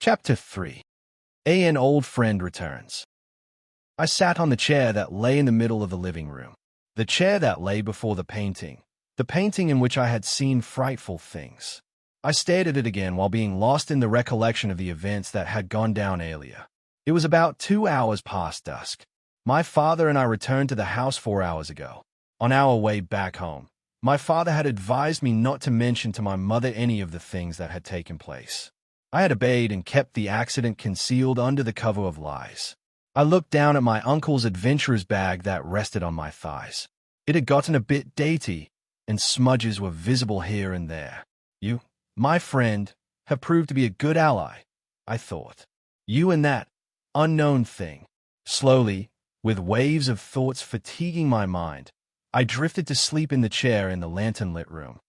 Chapter 3. An old friend returns. I sat on the chair that lay in the middle of the living room. The chair that lay before the painting in which I had seen frightful things. I stared at it again while being lost in the recollection of the events that had gone down earlier. It was about 2 hours past dusk. My father and I returned to the house 4 hours ago. On our way back home, my father had advised me not to mention to my mother any of the things that had taken place. I had obeyed and kept the accident concealed under the cover of lies. I looked down at my uncle's adventurer's bag that rested on my thighs. It had gotten a bit dainty, and smudges were visible here and there. You, my friend, have proved to be a good ally, I thought. You and that unknown thing. Slowly, with waves of thoughts fatiguing my mind, I drifted to sleep in the chair in the lantern-lit room.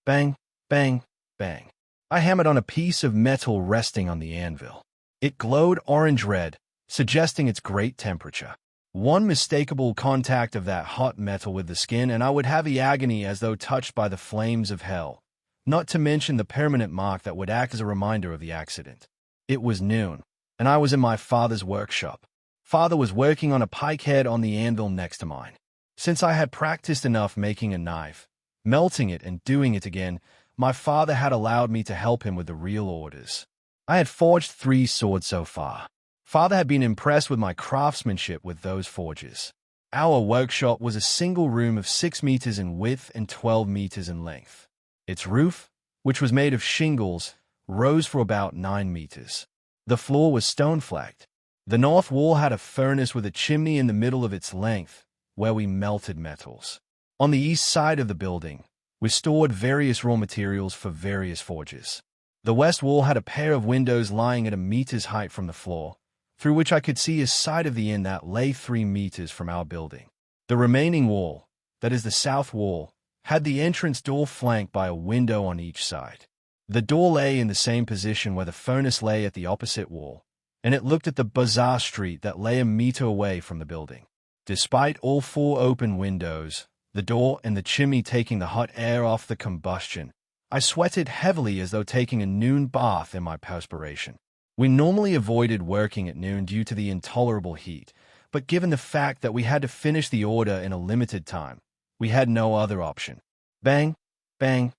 Bang, bang, bang. I hammered on a piece of metal resting on the anvil. It glowed orange-red, suggesting its great temperature. One mistakable contact of that hot metal with the skin, and I would have the agony as though touched by the flames of hell, not to mention the permanent mark that would act as a reminder of the accident. It was noon, and I was in my father's workshop. Father was working on a pike head on the anvil next to mine. Since I had practiced enough making a knife, melting it and doing it again, my father had allowed me to help him with the real orders. I had forged 3 swords so far. Father had been impressed with my craftsmanship with those forges. Our workshop was a single room of 6 meters in width and 12 meters in length. Its roof, which was made of shingles, rose for about 9 meters. The floor was stone-flagged. The north wall had a furnace with a chimney in the middle of its length, where we melted metals. On the east side of the building, we stored various raw materials for various forges. The west wall had a pair of windows lying at a meter's height from the floor, through which I could see a side of the inn that lay 3 meters from our building. The remaining wall, that is the south wall, had the entrance door flanked by a window on each side. The door lay in the same position where the furnace lay at the opposite wall, and it looked at the bazaar street that lay a meter away from the building. Despite all 4 open windows, the door and the chimney taking the hot air off the combustion, I sweated heavily as though taking a noon bath in my perspiration. We normally avoided working at noon due to the intolerable heat, but given the fact that we had to finish the order in a limited time, we had no other option. Bang, bang,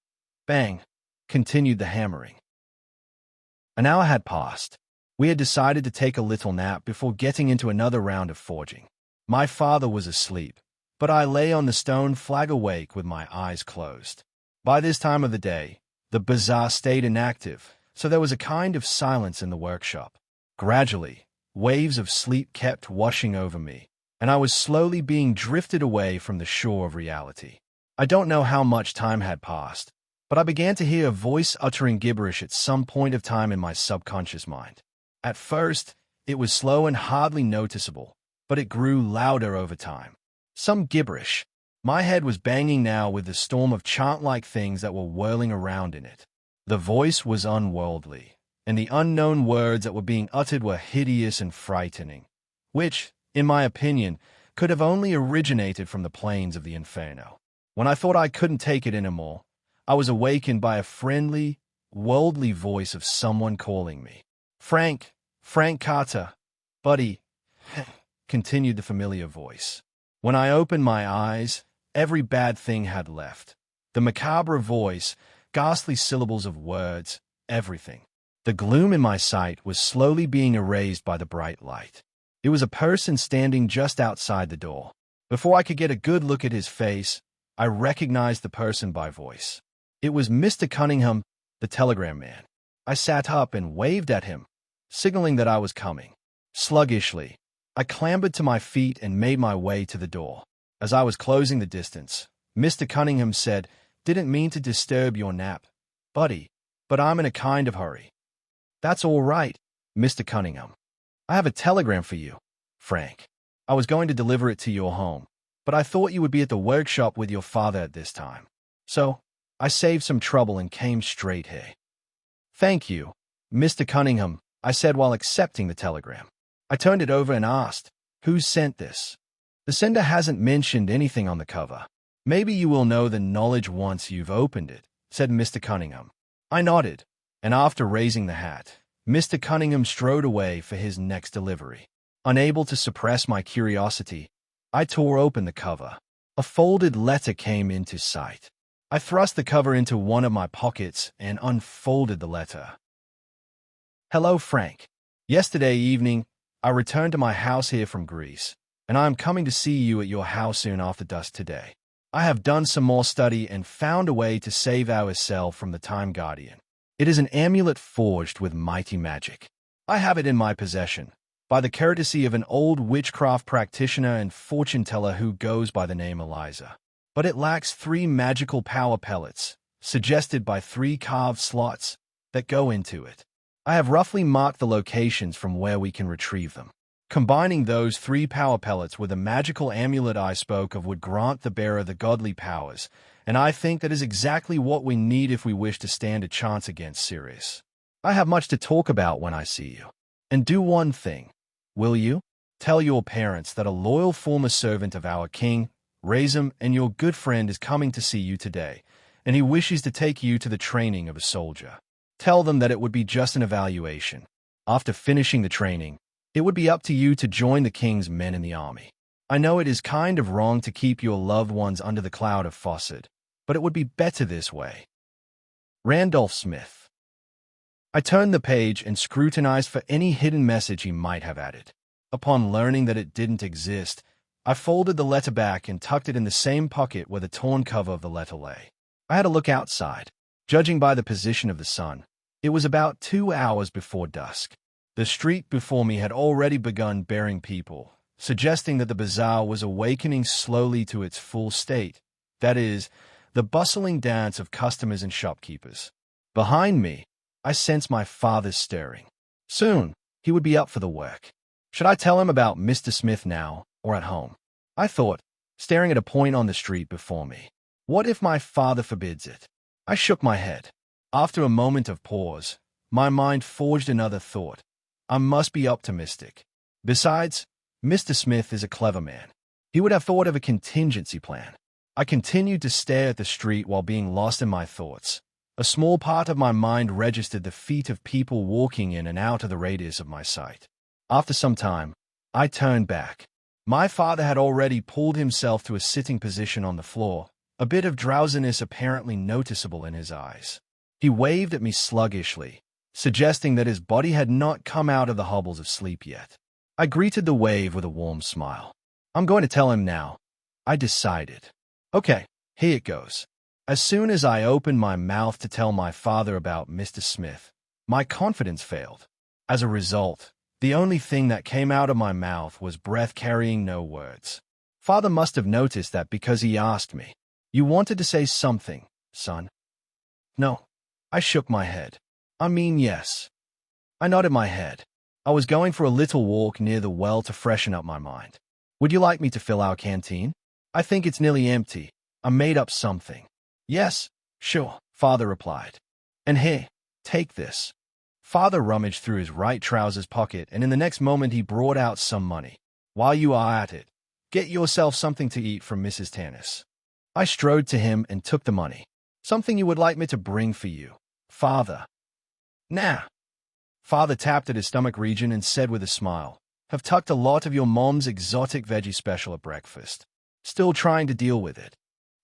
bang, continued the hammering. An hour had passed. We had decided to take a little nap before getting into another round of forging. My father was asleep, but I lay on the stone flag awake with my eyes closed. By this time of the day, the bazaar stayed inactive, so there was a kind of silence in the workshop. Gradually, waves of sleep kept washing over me, and I was slowly being drifted away from the shore of reality. I don't know how much time had passed, but I began to hear a voice uttering gibberish at some point of time in my subconscious mind. At first, it was slow and hardly noticeable, but it grew louder over time. Some gibberish. My head was banging now with the storm of chant-like things that were whirling around in it. The voice was unworldly, and the unknown words that were being uttered were hideous and frightening, which, in my opinion, could have only originated from the plains of the Inferno. When I thought I couldn't take it anymore, I was awakened by a friendly, worldly voice of someone calling me. Frank Carter, buddy, continued the familiar voice. When I opened my eyes, every bad thing had left. The macabre voice, ghastly syllables of words, everything. The gloom in my sight was slowly being erased by the bright light. It was a person standing just outside the door. Before I could get a good look at his face, I recognized the person by voice. It was Mr. Cunningham, the telegram man. I sat up and waved at him, signaling that I was coming. Sluggishly, I clambered to my feet and made my way to the door. As I was closing the distance, Mr. Cunningham said, "Didn't mean to disturb your nap, buddy, but I'm in a kind of hurry." "That's all right, Mr. Cunningham. I have a telegram for you, Frank. I was going to deliver it to your home, but I thought you would be at the workshop with your father at this time. So, I saved some trouble and came straight here." "Thank you, Mr. Cunningham," I said while accepting the telegram. I turned it over and asked, "Who sent this?" "The sender hasn't mentioned anything on the cover. Maybe you will know the knowledge once you've opened it," said Mr. Cunningham. I nodded, and after raising the hat, Mr. Cunningham strode away for his next delivery. Unable to suppress my curiosity, I tore open the cover. A folded letter came into sight. I thrust the cover into one of my pockets and unfolded the letter. Hello, Frank. Yesterday evening, I returned to my house here from Greece, and I am coming to see you at your house soon after dusk today. I have done some more study and found a way to save ourselves from the Time Guardian. It is an amulet forged with mighty magic. I have it in my possession, by the courtesy of an old witchcraft practitioner and fortune-teller who goes by the name Eliza. But it lacks 3 magical power pellets, suggested by 3 carved slots, that go into it. I have roughly marked the locations from where we can retrieve them. Combining those 3 power pellets with a magical amulet I spoke of would grant the bearer the godly powers, and I think that is exactly what we need if we wish to stand a chance against Sirius. I have much to talk about when I see you. And do one thing, will you? Tell your parents that a loyal former servant of our king, Razum, and your good friend is coming to see you today, and he wishes to take you to the training of a soldier. Tell them that it would be just an evaluation. After finishing the training, it would be up to you to join the king's men in the army. I know it is kind of wrong to keep your loved ones under the cloud of Fawcett, but it would be better this way. Randolph Smith. I turned the page and scrutinized for any hidden message he might have added. Upon learning that it didn't exist, I folded the letter back and tucked it in the same pocket where the torn cover of the letter lay. I had a look outside. Judging by the position of the sun, it was about 2 hours before dusk. The street before me had already begun bearing people, suggesting that the bazaar was awakening slowly to its full state, that is, the bustling dance of customers and shopkeepers. Behind me, I sensed my father stirring. Soon, he would be up for the work. Should I tell him about Mr. Smith now, or at home? I thought, staring at a point on the street before me. What if my father forbids it? I shook my head. After a moment of pause, my mind forged another thought. I must be optimistic. Besides, Mr. Smith is a clever man. He would have thought of a contingency plan. I continued to stare at the street while being lost in my thoughts. A small part of my mind registered the feet of people walking in and out of the radius of my sight. After some time, I turned back. My father had already pulled himself to a sitting position on the floor, a bit of drowsiness apparently noticeable in his eyes. He waved at me sluggishly, suggesting that his body had not come out of the hobbles of sleep yet. I greeted the wave with a warm smile. I'm going to tell him now, I decided. Okay, here it goes. As soon as I opened my mouth to tell my father about Mr. Smith, my confidence failed. As a result, the only thing that came out of my mouth was breath carrying no words. Father must have noticed that because he asked me, "You wanted to say something, son?" No. I shook my head. I mean, yes. I nodded my head. I was going for a little walk near the well to freshen up my mind. Would you like me to fill our canteen? I think it's nearly empty. I made up something. Yes, sure, Father replied. And here, take this. Father rummaged through his right trousers pocket, and in the next moment he brought out some money. While you are at it, get yourself something to eat from Mrs. Tannis. I strode to him and took the money. Something you would like me to bring for you, Father? Nah. Father tapped at his stomach region and said with a smile, Have tucked a lot of your mom's exotic veggie special at breakfast. Still trying to deal with it.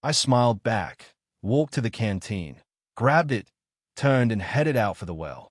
I smiled back, walked to the canteen, grabbed it, turned and headed out for the well.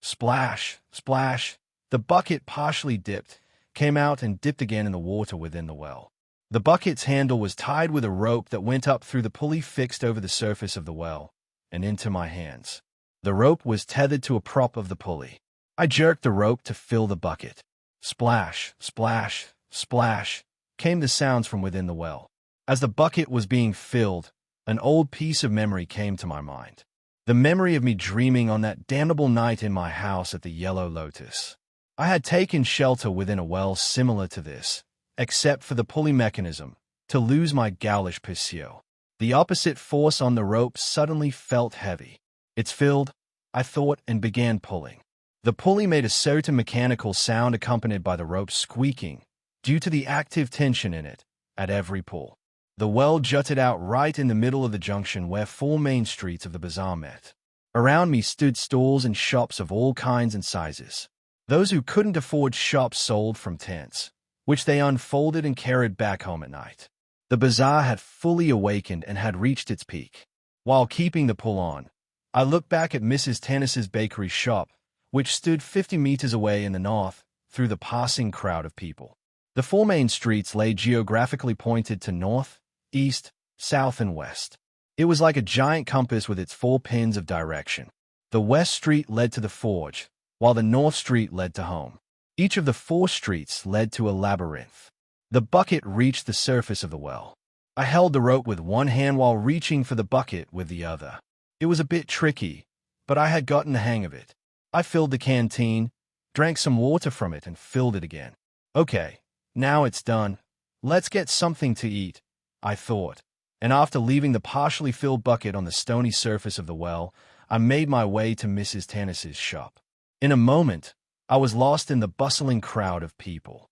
Splash, splash. The bucket partially dipped, came out and dipped again in the water within the well. The bucket's handle was tied with a rope that went up through the pulley fixed over the surface of the well and into my hands. The rope was tethered to a prop of the pulley. I jerked the rope to fill the bucket. Splash, splash, splash, came the sounds from within the well. As the bucket was being filled, an old piece of memory came to my mind. The memory of me dreaming on that damnable night in my house at the Yellow Lotus. I had taken shelter within a well similar to this, except for the pulley mechanism, to lose my ghoulish pursuit. The opposite force on the rope suddenly felt heavy. It's filled, I thought, and began pulling. The pulley made a certain mechanical sound accompanied by the rope squeaking, due to the active tension in it, at every pull. The well jutted out right in the middle of the junction where 4 main streets of the bazaar met. Around me stood stalls and shops of all kinds and sizes. Those who couldn't afford shops sold from tents, which they unfolded and carried back home at night. The bazaar had fully awakened and had reached its peak. While keeping the pull on, I looked back at Mrs. Tennis's bakery shop, which stood 50 meters away in the north, through the passing crowd of people. The four main streets lay geographically pointed to north, east, south, and west. It was like a giant compass with its 4 pins of direction. The west street led to the forge, while the north street led to home. Each of the 4 streets led to a labyrinth. The bucket reached the surface of the well. I held the rope with one hand while reaching for the bucket with the other. It was a bit tricky, but I had gotten the hang of it. I filled the canteen, drank some water from it, and filled it again. Okay, now it's done. Let's get something to eat, I thought. And after leaving the partially filled bucket on the stony surface of the well, I made my way to Mrs. Tennis's shop. In a moment, I was lost in the bustling crowd of people.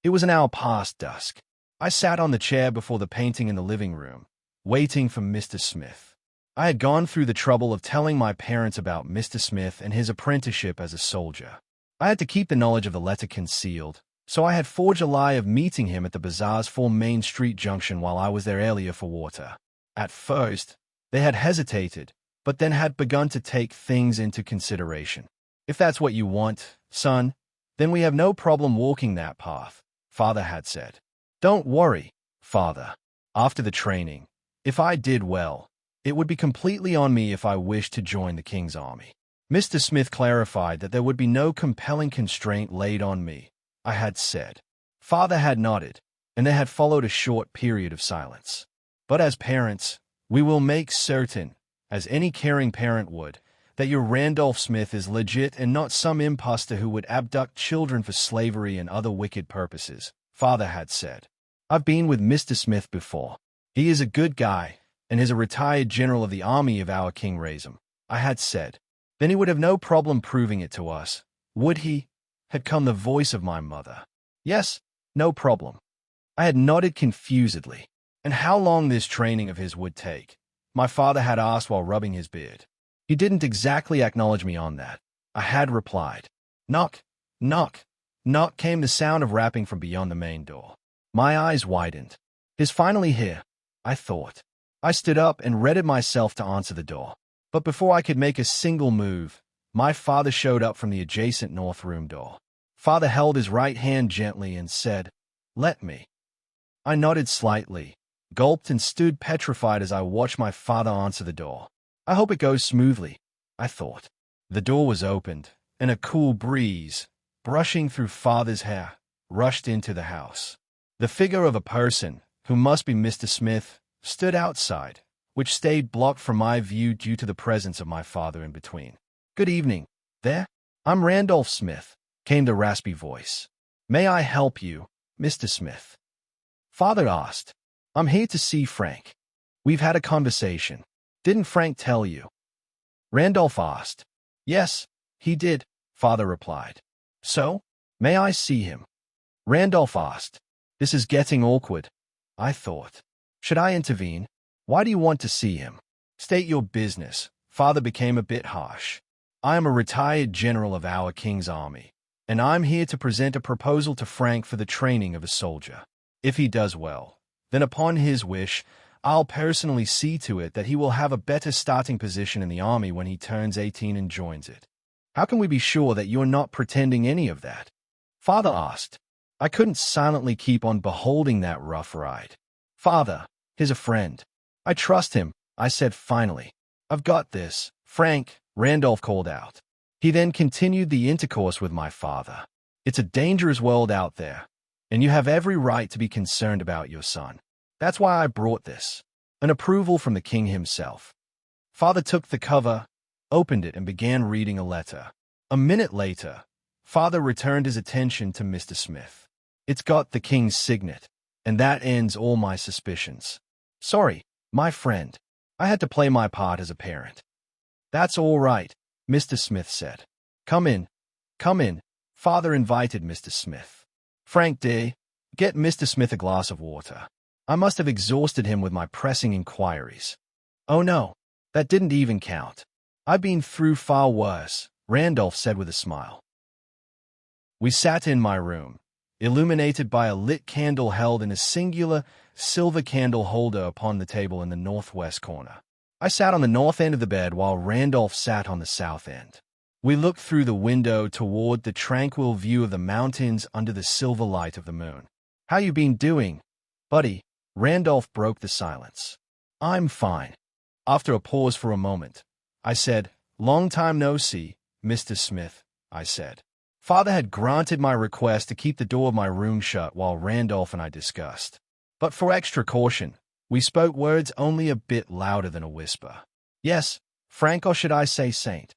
It was an hour past dusk. I sat on the chair before the painting in the living room, waiting for Mr. Smith. I had gone through the trouble of telling my parents about Mr. Smith and his apprenticeship as a soldier. I had to keep the knowledge of the letter concealed, so I had forged a lie of meeting him at the bazaar's 4 Main Street junction while I was there earlier for water. At first, they had hesitated, but then had begun to take things into consideration. If that's what you want, son, then we have no problem walking that path, Father had said. Don't worry, Father. After the training, if I did well, it would be completely on me if I wished to join the King's army. Mr. Smith clarified that there would be no compelling constraint laid on me, I had said. Father had nodded, and there had followed a short period of silence. But as parents, we will make certain, as any caring parent would, that your Randolph Smith is legit and not some impostor who would abduct children for slavery and other wicked purposes, Father had said. I've been with Mr. Smith before. He is a good guy, and is a retired general of the army of our King raised him, I had said. Then he would have no problem proving it to us, would he? Had come the voice of my mother. Yes, no problem. I had nodded confusedly. And how long this training of his would take? My father had asked while rubbing his beard. He didn't exactly acknowledge me on that. I had replied. Knock, knock, knock came the sound of rapping from beyond the main door. My eyes widened. He's finally here, I thought. I stood up and readied myself to answer the door. But before I could make a single move, my father showed up from the adjacent north room door. Father held his right hand gently and said, "Let me." I nodded slightly, gulped, and stood petrified as I watched my father answer the door. I hope it goes smoothly, I thought. The door was opened, and a cool breeze, brushing through Father's hair, rushed into the house. The figure of a person, who must be Mr. Smith, stood outside, which stayed blocked from my view due to the presence of my father in between. "Good evening, there. I'm Randolph Smith," came the raspy voice. "May I help you, Mr. Smith?" Father asked. "I'm here to see Frank. We've had a conversation. Didn't Frank tell you?" Randolph asked. "Yes, he did," Father replied. "So, may I see him?" Randolph asked. This is getting awkward, I thought. Should I intervene? Why do you want to see him? State your business. Father became a bit harsh. I am a retired general of our King's army, and I'm here to present a proposal to Frank for the training of a soldier. If he does well, then upon his wish, I'll personally see to it that he will have a better starting position in the army when he turns 18 and joins it. How can we be sure that you're not pretending any of that? Father asked. I couldn't silently keep on beholding that rough ride. Father, he's a friend. I trust him, I said finally. I've got this, Frank, Randolph called out. He then continued the intercourse with my father. It's a dangerous world out there, and you have every right to be concerned about your son. That's why I brought this. An approval from the king himself. Father took the cover, opened it, and began reading a letter. A minute later, Father returned his attention to Mr. Smith. It's got the king's signet, and that ends all my suspicions. Sorry, my friend. I had to play my part as a parent. That's all right, Mr. Smith said. Come in. Come in. Father invited Mr. Smith. Frank dear, get Mr. Smith a glass of water. I must have exhausted him with my pressing inquiries. Oh no, That didn't even count. I've been through far worse, Randolph said with a smile. We sat in my room, illuminated by a lit candle held in a singular silver candle holder upon the table in the northwest corner. I sat on the north end of the bed while Randolph sat on the south end. We looked through the window toward the tranquil view of the mountains under the silver light of the moon. "How you been doing, buddy?" Randolph broke the silence. "I'm fine." After a pause for a moment, I said, "Long time no see, Mr. Smith," I said. Father had granted my request to keep the door of my room shut while Randolph and I discussed. But for extra caution, we spoke words only a bit louder than a whisper. "Yes, Frank, or should I say Saint?"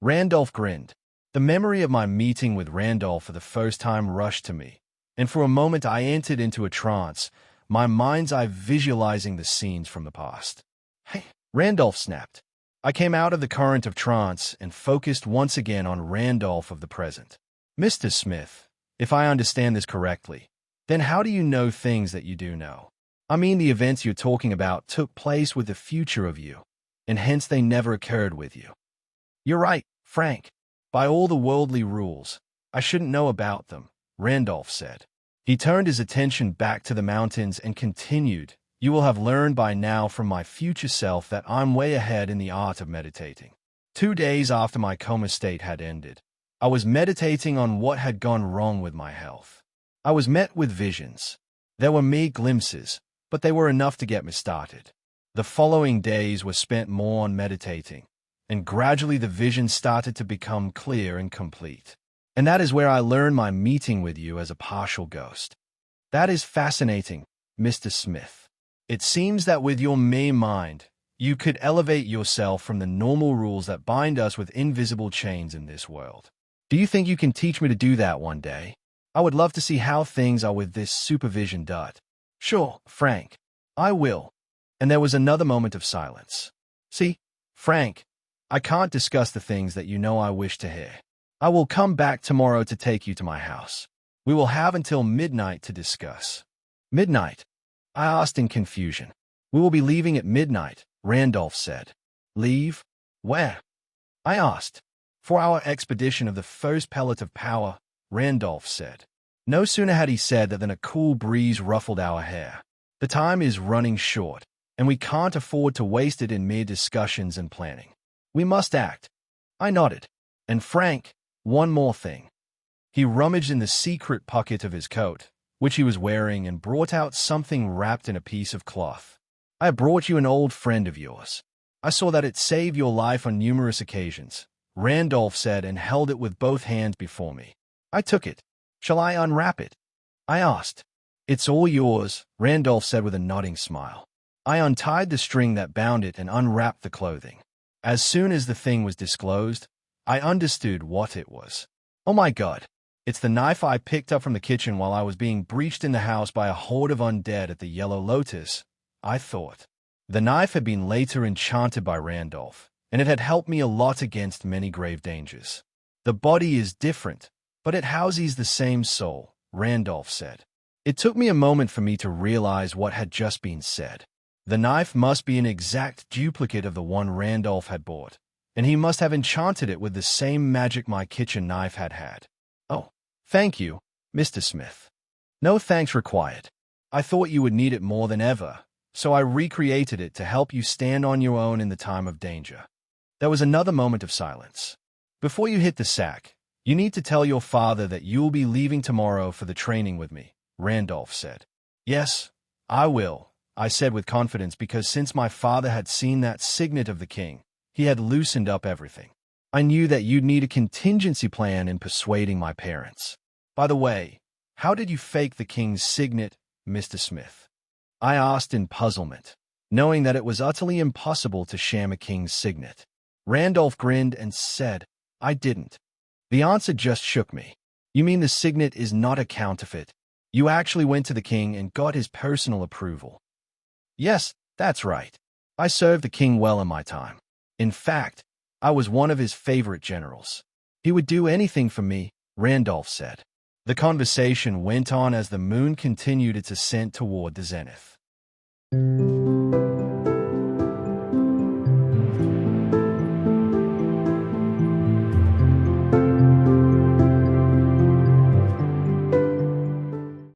Randolph grinned. The memory of my meeting with Randolph for the first time rushed to me, and for a moment I entered into a trance, my mind's eye visualizing the scenes from the past. "Hey," Randolph snapped. I came out of the current of trance and focused once again on Randolph of the present. "Mr. Smith, if I understand this correctly, then how do you know things that you do know? I mean, the events you're talking about took place with the future of you, and hence they never occurred with you." "You're right, Frank. By all the worldly rules, I shouldn't know about them," Randolph said. He turned his attention back to the mountains and continued, "You will have learned by now from my future self that I'm way ahead in the art of meditating." 2 days after my coma state had ended, I was meditating on what had gone wrong with my health. I was met with visions. There were mere glimpses, but they were enough to get me started. The following days were spent more on meditating, and gradually the vision started to become clear and complete. And that is where I learned my meeting with you as a partial ghost. That is fascinating, Mr. Smith. It seems that with your mere mind, you could elevate yourself from the normal rules that bind us with invisible chains in this world. Do you think you can teach me to do that one day? I would love to see how things are with this supervision dot. "Sure, Frank. I will." And there was another moment of silence. "See, Frank, I can't discuss the things that you know I wish to hear. I will come back tomorrow to take you to my house. We will have until midnight to discuss." "Midnight?" I asked in confusion. "We will be leaving at midnight," Randolph said. "Leave? Where?" I asked. "For our expedition of the first pellet of power," Randolph said. No sooner had he said that than a cool breeze ruffled our hair. "The time is running short, and we can't afford to waste it in mere discussions and planning. We must act." I nodded. "And Frank, one more thing." He rummaged in the secret pocket of his coat, which he was wearing, and brought out something wrapped in a piece of cloth. "I have brought you an old friend of yours. I saw that it saved your life on numerous occasions," Randolph said, and held it with both hands before me. I took it. "Shall I unwrap it?" I asked. "It's all yours," Randolph said with a nodding smile. I untied the string that bound it and unwrapped the clothing. As soon as the thing was disclosed, I understood what it was. "Oh my God. It's the knife I picked up from the kitchen while I was being breached in the house by a horde of undead at the Yellow Lotus," I thought. The knife had been later enchanted by Randolph, and it had helped me a lot against many grave dangers. "The body is different, but it houses the same soul," Randolph said. It took me a moment for me to realize what had just been said. The knife must be an exact duplicate of the one Randolph had bought, and he must have enchanted it with the same magic my kitchen knife had had. "Oh, thank you, Mr. Smith." "No thanks required. I thought you would need it more than ever, so I recreated it to help you stand on your own in the time of danger." There was another moment of silence. "Before you hit the sack, you need to tell your father that you'll be leaving tomorrow for the training with me," Randolph said. "Yes, I will," I said with confidence, because since my father had seen that signet of the king, he had loosened up everything. I knew that you'd need a contingency plan in persuading my parents. "By the way, how did you fake the king's signet, Mr. Smith?" I asked in puzzlement, knowing that it was utterly impossible to sham a king's signet. Randolph grinned and said, "I didn't." The answer just shook me. "You mean the signet is not a counterfeit? You actually went to the king and got his personal approval?" "Yes, that's right. I served the king well in my time. In fact, I was one of his favorite generals. He would do anything for me," Randolph said. The conversation went on as the moon continued its ascent toward the zenith.